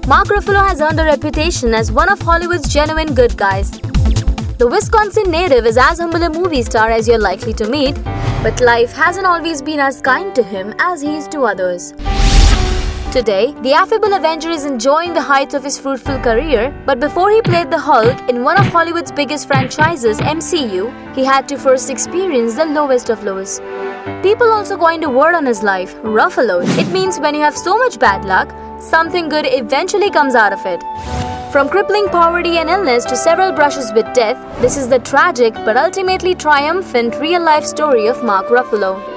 Mark Ruffalo has earned a reputation as one of Hollywood's genuine good guys. The Wisconsin native is as humble a movie star as you're likely to meet, but life hasn't always been as kind to him as he is to others. Today, the affable Avenger is enjoying the heights of his fruitful career, but before he played the Hulk in one of Hollywood's biggest franchises, MCU, he had to first experience the lowest of lows. People also coined a word on his life, Ruffalo. It means when you have so much bad luck, something good eventually comes out of it. From crippling poverty and illness to several brushes with death, this is the tragic but ultimately triumphant real-life story of Mark Ruffalo.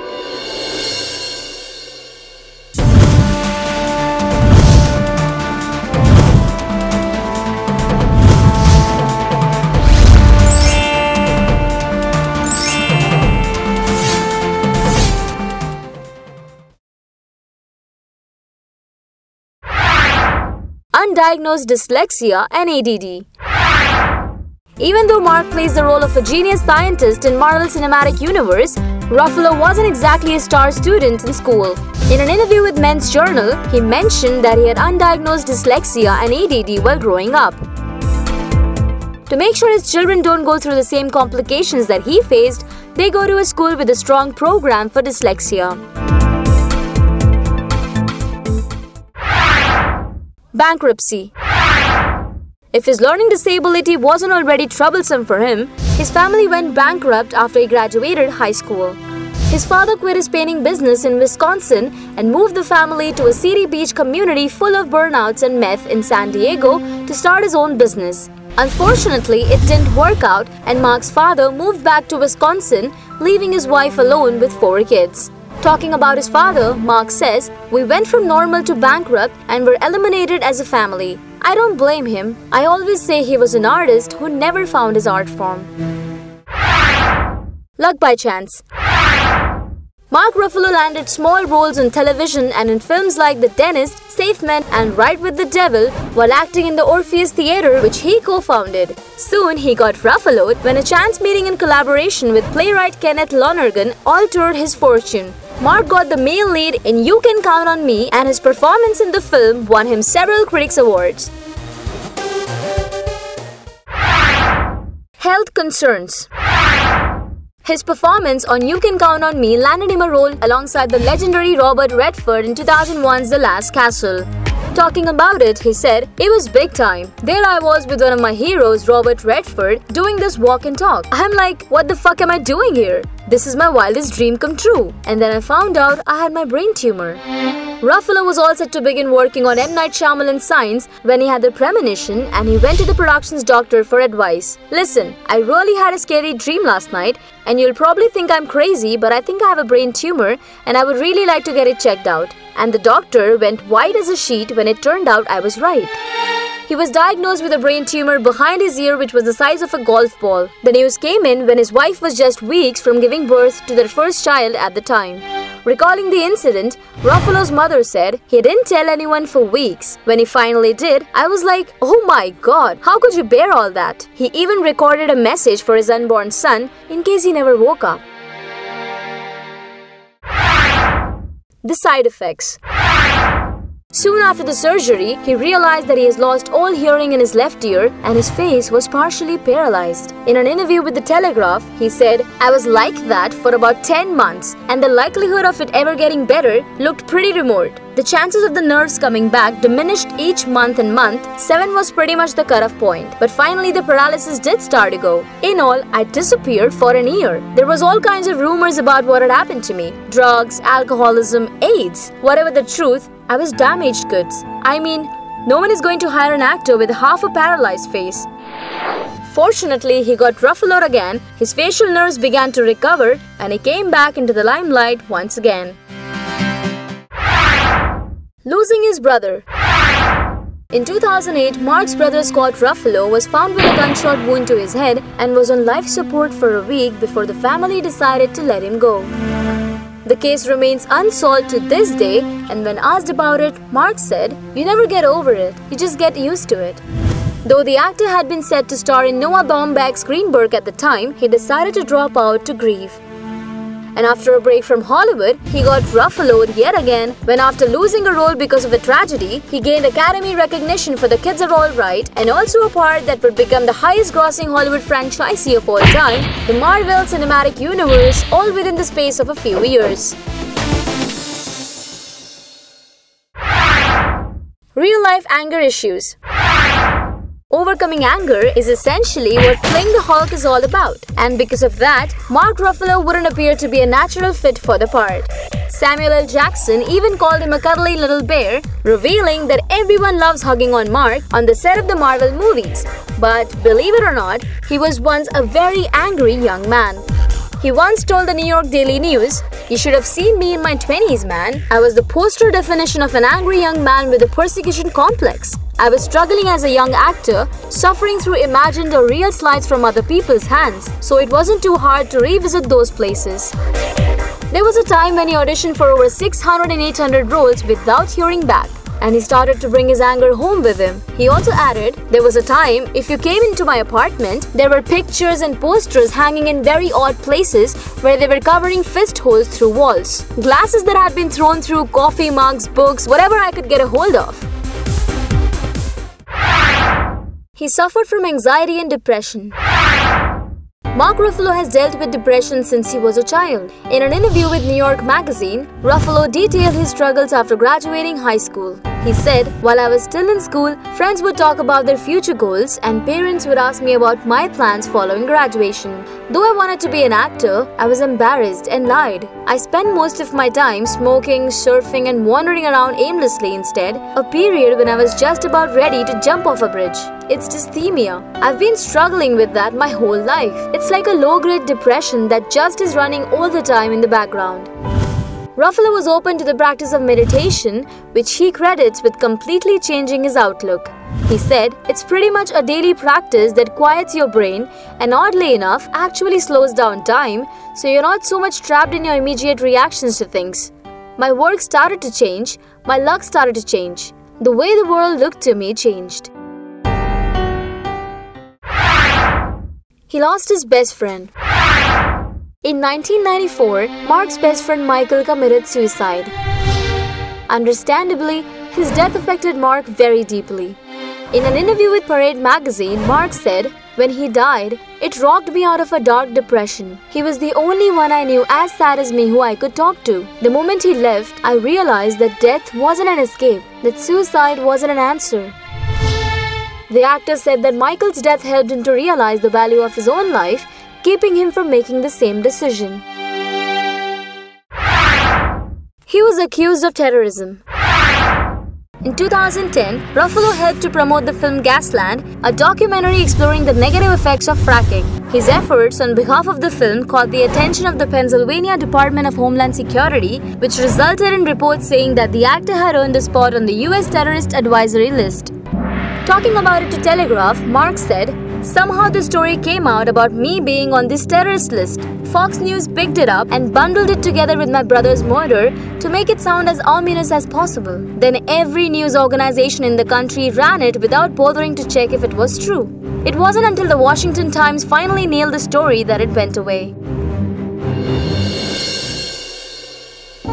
Undiagnosed dyslexia and ADD. Even though Mark plays the role of a genius scientist in Marvel Cinematic Universe, Ruffalo wasn't exactly a star student in school. In an interview with Men's Journal, he mentioned that he had undiagnosed dyslexia and ADD while growing up. To make sure his children don't go through the same complications that he faced, they go to a school with a strong program for dyslexia. Bankruptcy. If his learning disability wasn't already troublesome for him, his family went bankrupt after he graduated high school. His father quit his painting business in Wisconsin and moved the family to a seedy beach community full of burnouts and meth in San Diego to start his own business. Unfortunately, it didn't work out and Mark's father moved back to Wisconsin, leaving his wife alone with 4 kids. Talking about his father, Mark says, "We went from normal to bankrupt and were eliminated as a family. I don't blame him. I always say he was an artist who never found his art form." Luck by chance. Mark Ruffalo landed small roles on television and in films like The Dentist, Safe Men and Ride with the Devil while acting in the Orpheus Theatre, which he co-founded. Soon he got Ruffaloed when a chance meeting in collaboration with playwright Kenneth Lonergan altered his fortune. Mark got the male lead in You Can Count on Me and his performance in the film won him several critics awards. Health concerns. His performance on You Can Count on Me landed him a role alongside the legendary Robert Redford in 2001's The Last Castle. Talking about it, he said, "It was big time. There I was with one of my heroes, Robert Redford, doing this walk and talk. I'm like, what the fuck am I doing here? This is my wildest dream come true. And then I found out I had my brain tumor." Ruffalo was all set to begin working on M. Night Shyamalan's Signs when he had the premonition and he went to the production's doctor for advice. "Listen, I really had a scary dream last night and you'll probably think I'm crazy, but I think I have a brain tumor and I would really like to get it checked out." And the doctor went white as a sheet when it turned out I was right. He was diagnosed with a brain tumor behind his ear which was the size of a golf ball. The news came in when his wife was just weeks from giving birth to their first child at the time. Recalling the incident, Ruffalo's mother said he didn't tell anyone for weeks. When he finally did, I was like, "Oh my god, how could you bear all that?" He even recorded a message for his unborn son in case he never woke up. The side effects. Soon after the surgery, he realized that he has lost all hearing in his left ear and his face was partially paralyzed. In an interview with The Telegraph, he said, "I was like that for about 10 months and the likelihood of it ever getting better looked pretty remote. The chances of the nerves coming back diminished each month and month. 7 was pretty much the cutoff point. But finally the paralysis did start to go. In all, I disappeared for an year. There was all kinds of rumors about what had happened to me. Drugs, alcoholism, AIDS. Whatever the truth, I was damaged goods. I mean, no one is going to hire an actor with half a paralyzed face." Fortunately, he got Ruffalo again, his facial nerves began to recover, and he came back into the limelight once again. Losing his brother. In 2008, Mark's brother Scott Ruffalo was found with a gunshot wound to his head and was on life support for a week before the family decided to let him go. The case remains unsolved to this day, and when asked about it, Mark said, "You never get over it, you just get used to it." Though the actor had been set to star in Noah Baumbach's Greenberg at the time, he decided to drop out to grieve. And after a break from Hollywood, he got Ruffaloed yet again when after losing a role because of a tragedy, he gained Academy recognition for The Kids Are All Right and also a part that would become the highest-grossing Hollywood franchisee of all time, the Marvel Cinematic Universe, all within the space of a few years. Real-life anger issues. Overcoming anger is essentially what playing the Hulk is all about, and because of that, Mark Ruffalo wouldn't appear to be a natural fit for the part. Samuel L. Jackson even called him a cuddly little bear, revealing that everyone loves hugging on Mark on the set of the Marvel movies. But believe it or not, he was once a very angry young man. He once told the New York Daily News, "You should have seen me in my 20s, man. I was the poster definition of an angry young man with a persecution complex. I was struggling as a young actor, suffering through imagined or real slides from other people's hands, so it wasn't too hard to revisit those places." There was a time when he auditioned for over 600 and 800 roles without hearing back, and he started to bring his anger home with him. He also added, "There was a time, if you came into my apartment, there were pictures and posters hanging in very odd places where they were covering fist holes through walls. Glasses that had been thrown through, coffee mugs, books, whatever I could get a hold of." He suffered from anxiety and depression. Mark Ruffalo has dealt with depression since he was a child. In an interview with New York Magazine, Ruffalo detailed his struggles after graduating high school. He said, "While I was still in school, friends would talk about their future goals and parents would ask me about my plans following graduation. Though I wanted to be an actor, I was embarrassed and lied. I spent most of my time smoking, surfing and wandering around aimlessly instead, a period when I was just about ready to jump off a bridge. It's dysthymia. I've been struggling with that my whole life. It's like a low-grade depression that just is running all the time in the background." Ruffalo was open to the practice of meditation, which he credits with completely changing his outlook. He said, "It's pretty much a daily practice that quiets your brain and oddly enough actually slows down time, so you're not so much trapped in your immediate reactions to things. My work started to change, my luck started to change. The way the world looked to me changed." He lost his best friend. In 1994, Mark's best friend Michael committed suicide. Understandably, his death affected Mark very deeply. In an interview with Parade magazine, Mark said, "When he died, it rocked me out of a dark depression. He was the only one I knew as sad as me who I could talk to. The moment he left, I realized that death wasn't an escape, that suicide wasn't an answer." The actor said that Michael's death helped him to realize the value of his own life, keeping him from making the same decision. He was accused of terrorism. In 2010, Ruffalo helped to promote the film Gasland, a documentary exploring the negative effects of fracking. His efforts on behalf of the film caught the attention of the Pennsylvania Department of Homeland Security, which resulted in reports saying that the actor had earned a spot on the US terrorist advisory list. Talking about it to Telegraph, Mark said, "Somehow the story came out about me being on this terrorist list. Fox News picked it up and bundled it together with my brother's murder to make it sound as ominous as possible. Then every news organization in the country ran it without bothering to check if it was true. It wasn't until the Washington Times finally nailed the story that it went away."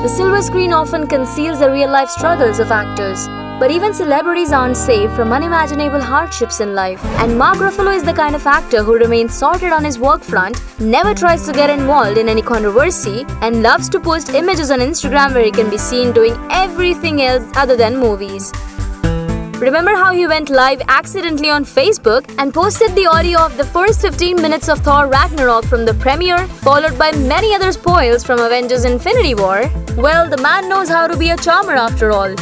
The silver screen often conceals the real-life struggles of actors. But even celebrities aren't safe from unimaginable hardships in life. And Mark Ruffalo is the kind of actor who remains sorted on his work front, never tries to get involved in any controversy, and loves to post images on Instagram where he can be seen doing everything else other than movies. Remember how he went live accidentally on Facebook and posted the audio of the first 15 minutes of Thor Ragnarok from the premiere, followed by many other spoils from Avengers Infinity War? Well, the man knows how to be a charmer after all.